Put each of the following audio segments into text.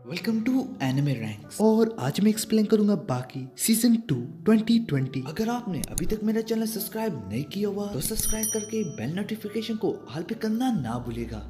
Welcome to anime ranks और आज मैं एक्सप्लेन करूंगा बाकी सीजन 2 2020। अगर आपने अभी तक मेरा चैनल सब्सक्राइब नहीं किया हुआ तो सब्सक्राइब करके बेल नोटिफिकेशन को ऑल पे करना ना भूलिएगा।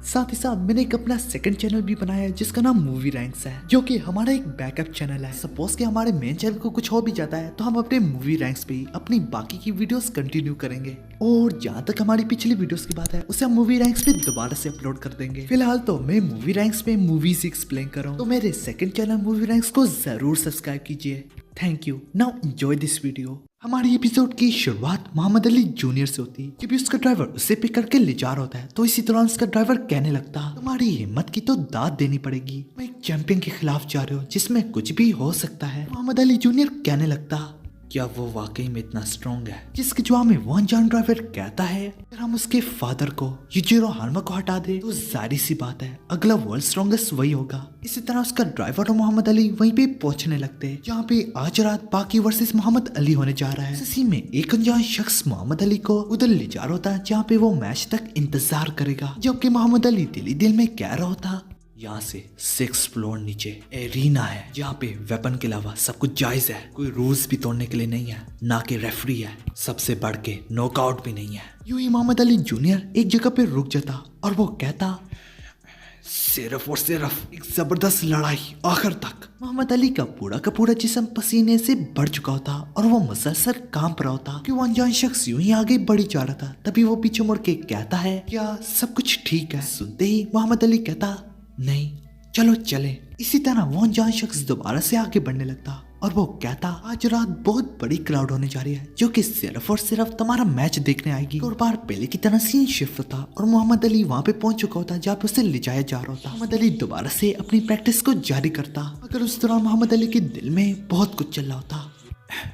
साथ ही साथ मैंने एक अपना सेकंड चैनल भी बनाया है जिसका नाम मूवी रैंक्स है, जो कि हमारा एक बैकअप चैनल है। सपोज कि हमारे मेन चैनल को कुछ हो भी जाता है तो हम अपने मूवी रैंक्स पे ही अपनी बाकी की वीडियोस कंटिन्यू करेंगे। और जहाँ तक हमारी पिछली वीडियोस की बात है उसे हम मूवी रैंक्स पे दोबारा से अपलोड कर देंगे। फिलहाल तो मैं मूवी रैंक्स पे मूवीज एक्सप्लेन कर रहा हूँ, तो मेरे सेकंड चैनल मूवी रैंक्स को जरूर सब्सक्राइब कीजिए। Thank you. Now enjoy this video. हमारी एपिसोड की शुरुआत मोहम्मद अली जूनियर से होती है। जब उसका ड्राइवर उसे पिक करके ले जा रहा होता है तो इसी दौरान उसका ड्राइवर कहने लगता, तुम्हारी हिम्मत की तो दाद देनी पड़ेगी, मैं एक चैंपियन के खिलाफ जा रहे हो जिसमें कुछ भी हो सकता है। मोहम्मद अली जूनियर कहने लगता, क्या वो वाकई में इतना स्ट्रॉन्ग है? जिसके जवाब में वन जॉन ड्राइवर कहता है, अगर हम उसके फादर को युजिरो हानमा को हटा दे तो जाहिर सी बात है अगला वर्ल्ड स्ट्रॉन्गेस्ट वही होगा। इसी तरह उसका ड्राइवर और मोहम्मद अली वहीं पे पहुंचने लगते हैं जहाँ पे आज रात बाकी वर्सेस मोहम्मद अली होने जा रहा है। इसी में एक अनजान शख्स मोहम्मद अली को उधर ले जा रहा होता है जहाँ पे वो मैच तक इंतजार करेगा, जबकि मोहम्मद अली दिल ही दिल में कह रहा होता, यहाँ से 6 फ्लोर नीचे एरिना है जहाँ पे वेपन के अलावा सब कुछ जायज है, कोई रूल्स भी तोड़ने के लिए नहीं है, ना कि रेफरी है, सबसे बढ़ के नॉकआउट भी नहीं है। यूं ही मोहम्मद अली जूनियर एक जगह पे रुक जाता और वो कहता, सिर्फ और सिर्फ एक जबरदस्त लड़ाई आखिर तक। मोहम्मद अली का पूरा जिस्म पसीने से भर चुका होता और वो मुसलसल कांप रहा होता कि वो अनजान शख्स यूं ही आगे बढ़ी जा रहा था। तभी वो पीछे मुड़ के कहता है, क्या सब कुछ ठीक है? सुनते ही मोहम्मद अली कहता, नहीं चलो चले। इसी तरह वो अनजान शख्स दोबारा से आगे बढ़ने लगता और वो कहता, आज रात बहुत बड़ी क्राउड होने जा रही है जो कि सिर्फ और सिर्फ तुम्हारा मैच देखने आएगी। और बार पहले की तरह सीन शिफ्ट होता और मोहम्मद अली वहाँ पे पहुंच चुका होता जहाँ पे उसे ले जाया जा रहा होता। मोहम्मद अली दोबारा से अपनी प्रैक्टिस को जारी करता, मगर उस दौरान मोहम्मद अली के दिल में बहुत कुछ चल रहा होता।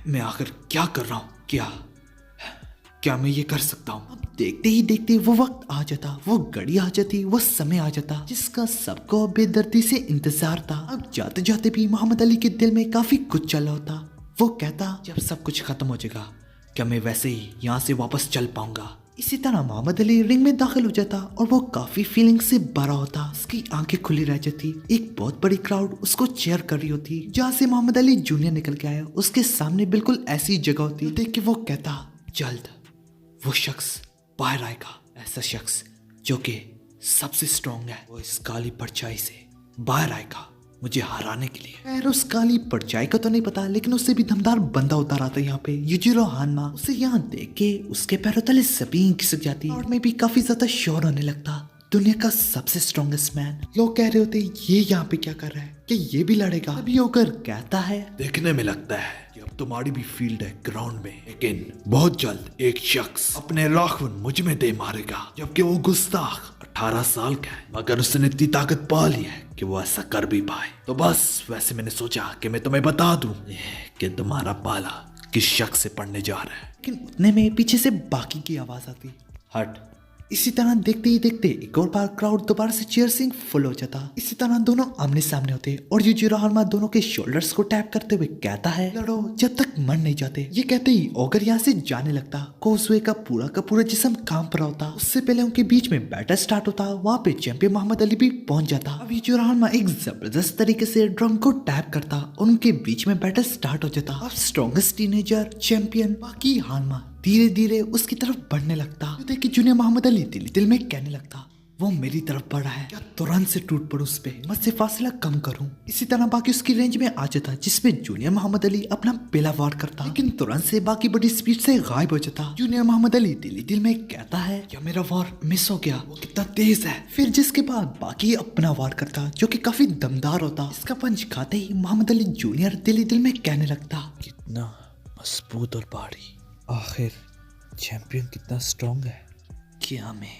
मैं आखिर क्या कर रहा हूँ? क्या मैं ये कर सकता हूँ? अब देखते ही देखते वो वक्त आ जाता, वो घड़ी आ जाती, वो समय आ जाता जिसका सबको बेदर्दी से इंतजार था। अब जाते जाते भी मोहम्मद अली के दिल में काफी कुछ चल रहा होता। वो कहता, जब सब कुछ खत्म हो जाएगा क्या मैं वैसे ही यहाँ से वापस चल पाऊंगा? इसी तरह मोहम्मद अली रिंग में दाखिल हो जाता और वो काफी फीलिंग से भरा होता। उसकी आंखें खुली रह जाती। एक बहुत बड़ी क्राउड उसको चेयर कर रही होती। जहाँ से मोहम्मद अली जूनियर निकल के आया उसके सामने बिल्कुल ऐसी जगह होती। देख के वो कहता, जल्द वो शख्स बाहर आएगा, ऐसा शख्स जो कि सबसे स्ट्रॉन्ग है, वो इस काली परछाई से बाहर आएगा मुझे हराने के लिए। खैर उस काली परछाई का तो नहीं पता, लेकिन उससे भी दमदार बंदा होता रहा था यहाँ पे, युजिरो हानमा। उसे यहाँ देख के उसके पैरों तले जमीन खिसक जाती और में भी काफी ज्यादा शोर होने लगता। दुनिया का सबसे स्ट्रॉन्गेस्ट मैन। लोग कह रहे होते, ये यहाँ पे क्या कर रहा है, कि ये भी लड़ेगा? अभी होकर कहता है, देखने में लगता है कि अब तुम्हारी भी फील्ड है ग्राउंड में, लेकिन बहुत जल्द एक शख्स अपने राखुन मुझ में दे मारेगा, जबकि वो गुस्ताख 18 साल का है, मगर उसने इतनी ताकत पा ली है कि वो ऐसा कर भी पाए। तो बस वैसे मैंने सोचा कि मैं तुम्हें बता दूं कि तुम्हारा पाला किस शख्स से पड़ने जा रहा है। लेकिन उतने में पीछे से बाकी की आवाज आती, हट। इसी तरह देखते ही देखते एक और बार क्राउड दोबारा से चीयर से फुल हो जाता। इसी तरह दोनों आमने सामने होते और युजिरो हानमा दोनों के शोल्डर्स को टैप करते हुए कहता है, लड़ो जब तक मर नहीं जाते। ये कहते ही ओगर यहाँ से जाने लगता। कोसवे का पूरा जिस्म कांप रहा होता। उससे पहले उनके बीच में बैटल स्टार्ट होता। वहाँ पे चैंपियन मोहम्मद अली भी पहुंच जाता। अब युजिरो हानमा एक जबरदस्त तरीके से ड्रम को टैप करता और उनके बीच में बैटल स्टार्ट हो जाता। अब स्ट्रॉन्गेस्ट टीनेजर चैंपियन बाकी हानमा धीरे धीरे उसकी तरफ बढ़ने लगता। देख के जूनियर मोहम्मद अली दिल में कहने लगता, वो मेरी तरफ बढ़ा है, क्या तुरंत से टूट पड़ूं उस पे, मुझसे फासला कम करूं। इसी तरह बाकी उसकी रेंज में आ जाता, जिसमें जूनियर मोहम्मद अली अपना पहला वार करता, लेकिन तुरंत से बाकी बड़ी स्पीड से गायब हो जाता। जूनियर मोहम्मद अली दिल में कहता है, क्या मेरा वार मिस हो गया, वो कितना तेज है। फिर जिसके बाद बाकी अपना वार करता जो कि काफी दमदार होता। इसका पंच खाते ही मोहम्मद अली जूनियर दिल में कहने लगता, कितना मजबूत और भारी, आखिर चैंपियन कितना स्ट्रॉन्ग है, क्या मैं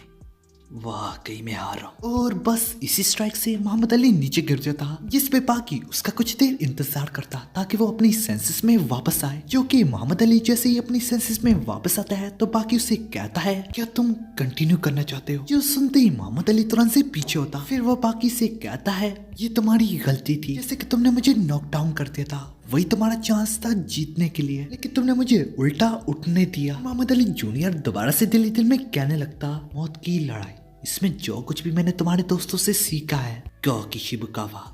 वाकई में हार रहा हूँ। और बस इसी स्ट्राइक से मोहम्मद अली नीचे गिर जाता, जिस पे बाकी उसका कुछ देर इंतजार करता ताकि वो अपनी सेंसेस में वापस आए। जो कि मोहम्मद अली जैसे ही अपनी सेंसेस में वापस आता है तो बाकी उसे कहता है, क्या तुम कंटिन्यू करना चाहते हो? जो सुनते ही मोहम्मद अली तुरंत से पीछे होता। फिर वो बाकी से कहता है, ये तुम्हारी गलती थी, जैसे कि तुमने मुझे नॉकडाउन कर दिया था, वही तुम्हारा चांस था जीतने के लिए, लेकिन तुमने मुझे उल्टा उठने दिया। मोहम्मद अली जूनियर दोबारा से दिल में कहने लगता, मौत की लड़ाई इसमें जो कुछ भी मैंने तुम्हारे दोस्तों से सीखा है, कोकी शिबुकावा,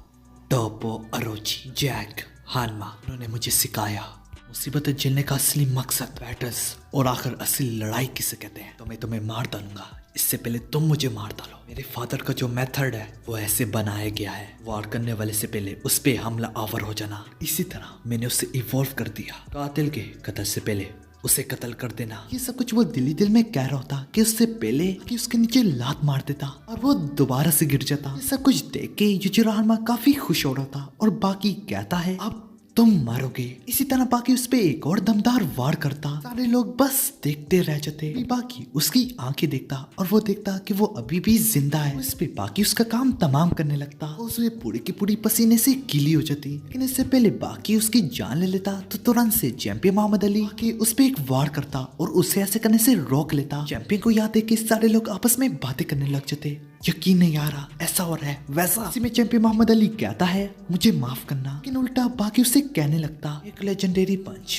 टोपो अरोची, जैक, हानमा, उन्होंने मुझे सिखाया मुसीबतें झेलने का असली मकसद, बैटल्स और आखिर असली लड़ाई किसे कहते हैं। तो मैं तुम्हें मार डालूंगा, इससे पहले तुम मुझे मार डालो। मेरे फादर का जो मेथड है वो ऐसे बनाया गया है, वार करने वाले से पहले उस पे हमला आवर हो जाना। इसी तरह मैंने उसे इवॉल्व कर दिया, कातिल के कत्ल से पहले उसे कत्ल कर देना। ये सब कुछ वो दिल ही दिल में कह रहा होता कि उससे पहले कि उसके नीचे लात मार देता और वो दोबारा से गिर जाता। ये सब कुछ देख के युजिरो हानमा काफी खुश हो रहा था और बाकी कहता है अब तुम मारोगे। इसी तरह बाकी उस पे एक और दमदार वार करता। सारे लोग बस देखते रह जाते। बाकी उसकी आंखें देखता और वो देखता कि वो अभी भी जिंदा है। उस पे बाकी उसका काम तमाम करने लगता। उसे पूरी की पूरी पसीने से गीली हो जाती। लेकिन इससे पहले बाकी उसकी जान ले लेता तो तुरंत से चैंपियन मोहम्मद अली के उस पे एक वार करता और उसे ऐसे करने से रोक लेता। चैंपियन को याद है कि सारे लोग आपस में बातें करने लग जाते। यकीन नहीं आ रहा, ऐसा हो रहा है वैसा। इसी में चैंपियन मोहम्मद अली कहता है मुझे माफ करना, लेकिन उल्टा बाकी उससे कहने लगता एक लेजेंडरी पंच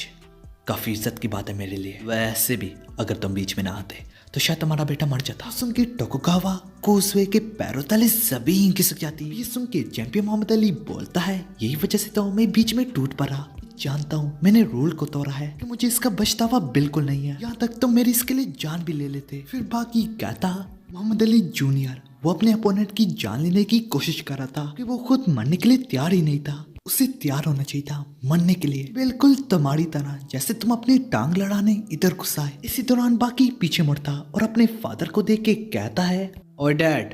काफी इज्जत की बात है मेरे लिए। वैसे भी अगर तुम बीच में ना आते तो शायद तुम्हारा बेटा मर जाता। सुन के टोकुगावा कोसवे के पैरों तले जमीन खिसक जाती। ये सुन के चैंपियन मोहम्मद अली बोलता है यही वजह से तो मैं बीच में टूट पड़ा। जानता हूँ मैंने रूल को तोड़ा है कि मुझे इसका बचतावा बिल्कुल नहीं है, यहाँ तक तो मेरी इसके लिए जान भी ले लेते। फिर बाकी कहता मोहम्मद अली जूनियर वो अपने अपोनेंट की जान लेने की कोशिश कर रहा था कि वो खुद मरने के लिए तैयार ही नहीं था। उसे तैयार होना चाहिए था मरने के लिए, बिल्कुल तुम्हारी तरह जैसे तुम अपनी टांग लड़ाने इधर घुसा है। इसी दौरान बाकी पीछे मुड़ता और अपने फादर को देख के कहता है ओए डैड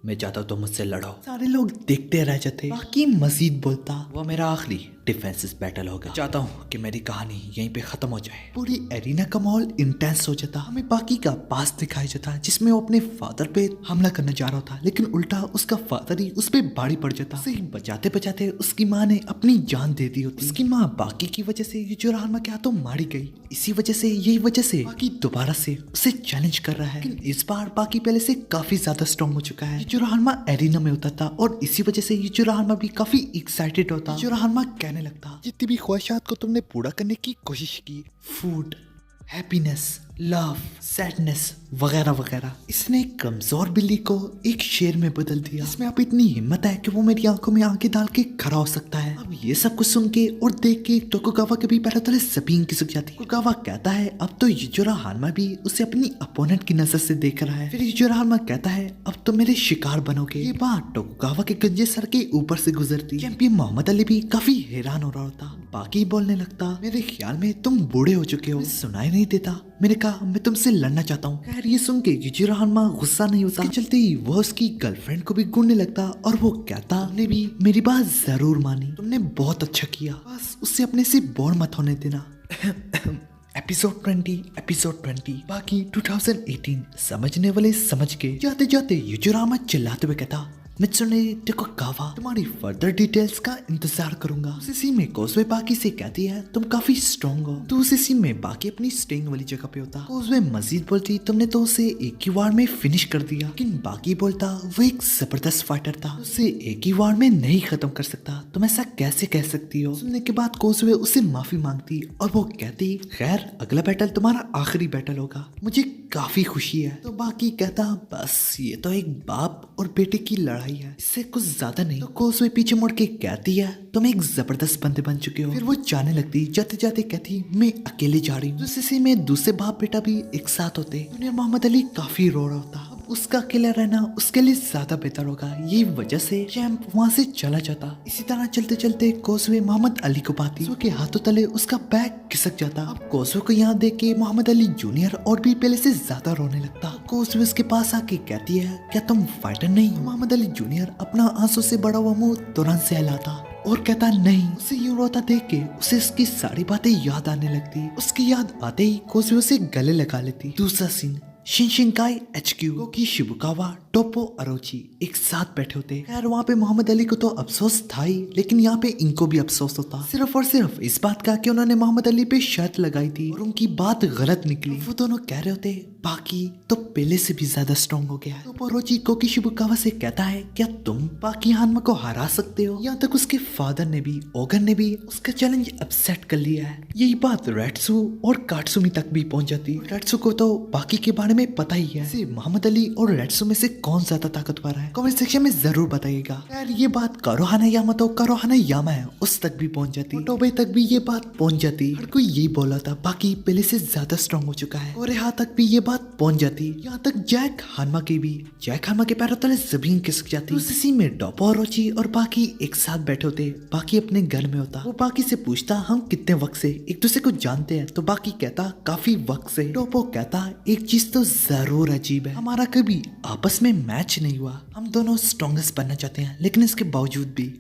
मैं चाहता हूँ तुम मुझसे लड़ो। सारे लोग देखते रह जाते। बाकी मजीद बोलता वो मेरा आखिरी डिफेंसिस बैटल होगा, चाहता हूँ कि मेरी कहानी यहीं पे खत्म हो जाए। पूरी एरिना का माहौल इंटेंस हो जाता। हमें बाकी का पास दिखाया जाता जिसमें वो अपने फादर पे हमला करने जा रहा था, लेकिन उल्टा उसका फादर ही उस पे भारी पड़ जाता। उसे बचाते बचाते उसकी माँ ने अपनी जान दे दी होती। उसकी माँ बाकी की वजह से युजिरो हानमा के हाथों मारी गई। इसी वजह से यही वजह से बाकी दोबारा से उसे चैलेंज कर रहा है, लेकिन इस बार बाकी पहले से काफी ज्यादा स्ट्रॉन्ग हो चुका है। युजिरो हानमा एरिना में होता था और इसी वजह से युजिरो हानमा भी काफी एक्साइटेड होता। युजिरो हानमा कहने लगता जितनी भी ख्वाहिशात को तुमने पूरा करने की कोशिश की, फूड, हैप्पीनेस, लव, सैडनेस वगैरह वगैरह, इसने कमजोर बिल्ली को एक शेर में बदल दिया। इसमें अब इतनी हिम्मत है कि वो मेरी आंखों में आंखें डाल के खड़ा हो सकता है। अब ये सब कुछ सुन के और देख के टोकुगावा के भी पैरों तले जमीन खिसक जाती। टोकुगावा कहता है अब तो युजिरो हानमा भी उसे अपनी अपोनेंट की नजर से देख रहा है। फिर युजिरो हानमा कहता है अब तो मेरे शिकार बनोगे। ये बात टोकुगावा के गंजे सर के ऊपर से गुजरती। चैंपियन मोहम्मद अली भी काफी हैरान हो रहा होता। बाकी बोलने लगता मेरे ख्याल में तुम बूढ़े हो चुके हो, सुनाई नहीं देता। मैंने कहा मैं तुमसे लड़ना चाहता हूँ। खैर ये सुन के युजिरो हानमा गुस्सा नहीं होता। चलते ही वो उसकी गर्लफ्रेंड को भी ढूंढने लगता और वो कहता तुमने भी मेरी बात जरूर मानी, तुमने बहुत अच्छा किया, बस उससे अपने से बोर मत होने देना। एपिसोड 20 बाकी 2018 समझने वाले समझ के। जाते जाते युजिरो हानमा चिल्लाते हुए कहता मित्सुने टोकुगावा तुम्हारी फर्दर डिटेल्स का इंतजार करूंगा। उसी सीन में कोसवे बाकी से कहती है तुम काफी स्ट्रॉन्ग हो। तो उसी सीन में बाकी अपनी स्टेइंग वाली जगह पे होता। कोसवे मजीद बोलती तुमने तो उसे एक ही वार में फिनिश कर दिया, लेकिन बाकी बोलता वो एक जबरदस्त फाइटर था, उसे एक ही वार में नहीं खत्म कर सकता, तुम ऐसा कैसे कह सकती हो। सुनने के बाद कोसवे उससे माफी मांगती और वो कहती खैर अगला बैटल तुम्हारा आखिरी बैटल होगा, मुझे काफी खुशी है। तो बाकी कहता बस ये तो एक बाप और बेटे की लड़ाई है, इससे कुछ ज्यादा नहीं। तो कोसवे पीछे मुड़ के कहती है तुम एक जबरदस्त बंदे बन चुके हो। फिर वो जाने लगती। जाते जाते कहती मैं अकेले जा रही हूँ। दूसरे में दूसरे बाप बेटा भी एक साथ होते। मोहम्मद अली काफी रो रहा होता। उसका अकेला रहना उसके लिए ज्यादा बेहतर होगा, यही वजह से चैंप वहाँ से चला जाता। इसी तरह चलते चलते कोसवे मोहम्मद अली को पाती। उसके हाथों तले उसका बैग खिसक जाता। अब कोसवे को यहाँ देख के मोहम्मद अली जूनियर और भी पहले से ज्यादा रोने लगता। कोसवे उसके पास आके कहती है क्या तुम फाइटर नहीं हो। मोहम्मद अली जूनियर अपना आंसू से बड़ा हुआ मुंह तुरंत से हिलाता और कहता नहीं। उसे यूं रोता देख के उसे उसकी सारी बातें याद आने लगती। उसकी याद आते ही कोसवे उसे गले लगा लेती। दूसरा सीन शिनशिनकाई HQ कोकी शिबुकावा टोपो अरोची एक साथ बैठे होते। खैर वहाँ पे मोहम्मद अली को तो अफसोस था ही, लेकिन यहाँ पे इनको भी अफसोस होता, सिर्फ और सिर्फ इस बात का कि उन्होंने मोहम्मद अली पे शर्त लगाई थी और उनकी बात गलत निकली। वो दोनों कह रहे होते बाकी तो पहले से भी ज्यादा स्ट्रॉन्ग हो गया है। टोपो अरोची कोकी शिबुकावा से कहता है क्या तुम बाकी हानमा को हरा सकते हो। यहाँ तक उसके फादर ने भी ओगन ने भी उसका चैलेंज अपसेट कर लिया है। यही बात रेट्सू और काट्सुमी तक भी पहुंच जाती। रेट्सू को तो बाकी के बारे बारे में पता ही है। इसे मोहम्मद अली और रेड्सो में से कौन ज्यादा ताकतवर है, कमेंट सेक्शन में जरूर बताइएगा। यार ये बात कारोहाना यामातो कारोहाना यामा है उस तक भी पहुंच जाती, टोबे तक भी ये बात पहुंच जाती। हर कोई यही बोला था बाकी पहले से ज्यादा स्ट्रॉन्ग हो चुका है, और यहाँ तक भी ये बात पहुंच जाती। यहाँ तक जैक हानमा की भी, जैक हानमा के पैरों तले जमीन खिसक जाती। उस सीन में डोपो और रोची और बाकी एक साथ बैठे होते, बाकी अपने घर में होता। वो बाकी से पूछता हम कितने वक्त से एक दूसरे को जानते हैं, तो बाकी कहता काफी वक्त से। डोपो कहता एक चीज तो जरूर अजीब है, हमारा कभी आपस में मैच नहीं हुआ। हम दोनों स्ट्रॉन्गेस्ट बनना चाहते हैं लेकिन इसके बावजूद भी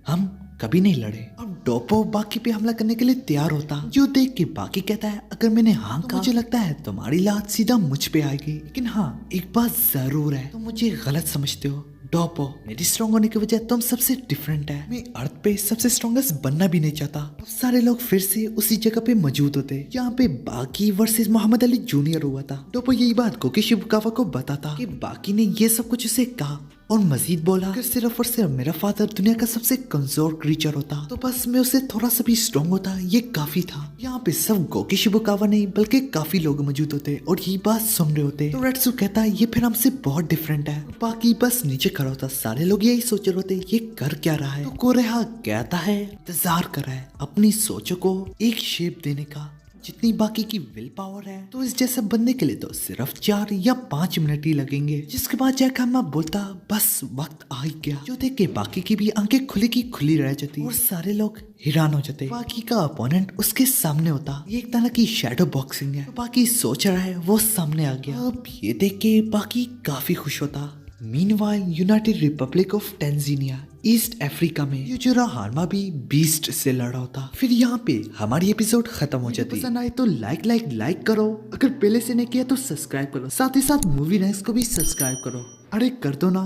हम कभी नहीं लड़े। अब डोपो बाकी पे हमला करने के लिए तैयार होता, जो देख के बाकी कहता है अगर मैंने हाँ कहा, मुझे लगता है तुम्हारी लात सीधा मुझ पे आएगी। लेकिन हाँ एक बात जरूर है, तुम मुझे गलत समझते हो। डोपो मेरी स्ट्रॉन्ग होने की वजह तुम सबसे डिफरेंट है। मैं अर्थ पे सबसे स्ट्रॉन्गेस्ट बनना भी नहीं चाहता। अब सारे लोग फिर से उसी जगह पे मौजूद होते जहाँ पे बाकी वर्सेस मोहम्मद अली जूनियर हुआ था। डोपो यही बात कोकी शिबुकावा को बताता कि बाकी ने ये सब कुछ उसे कहा, और मजीद बोला अगर सिर्फ और सिर्फ मेरा फादर दुनिया का सबसे कमजोर क्रीचर होता तो बस मैं उसे थोड़ा सा भी स्ट्रॉन्ग होता, ये काफी था। यहाँ पे सब गोकी शिबुकावा नहीं बल्कि काफी लोग मौजूद होते और ये बात सुन रहे होते। तो रेड्सो कहता है ये फिर हमसे बहुत डिफरेंट है। बाकी बस नीचे खड़ा होता, सारे लोग यही सोच रहे होते ये कर क्या रहा है। तो कोरेहा कहता है इंतजार कर रहा है अपनी सोचों को एक शेप देने का, जितनी बाकी की विल पावर है तो इस जैसे बनने के लिए तो सिर्फ 4 या 5 मिनट ही लगेंगे। जिसके बाद जैक हानमा बोलता बस वक्त आ ही गया, जो देख के बाकी की भी आंखें खुली की खुली रह जाती और सारे लोग हैरान हो जाते। बाकी का अपोनेंट उसके सामने होता, ये एक तरह की शैडो बॉक्सिंग है। तो बाकी सोच रहा है वो सामने आ गया। अब ये देख के बाकी काफी खुश होता। Meanwhile United Republic of Tanzania East Africa में यूजुरा हारमा भी बीस्ट से लड़ा होता। फिर यहाँ पे हमारी एपिसोड खत्म हो जाती। पसंद आए तो लाइक करो, अगर पहले से नहीं किया तो सब्सक्राइब करो, साथ ही साथ मूवी रैंक्स को भी सब्सक्राइब करो। अरे कर दो ना।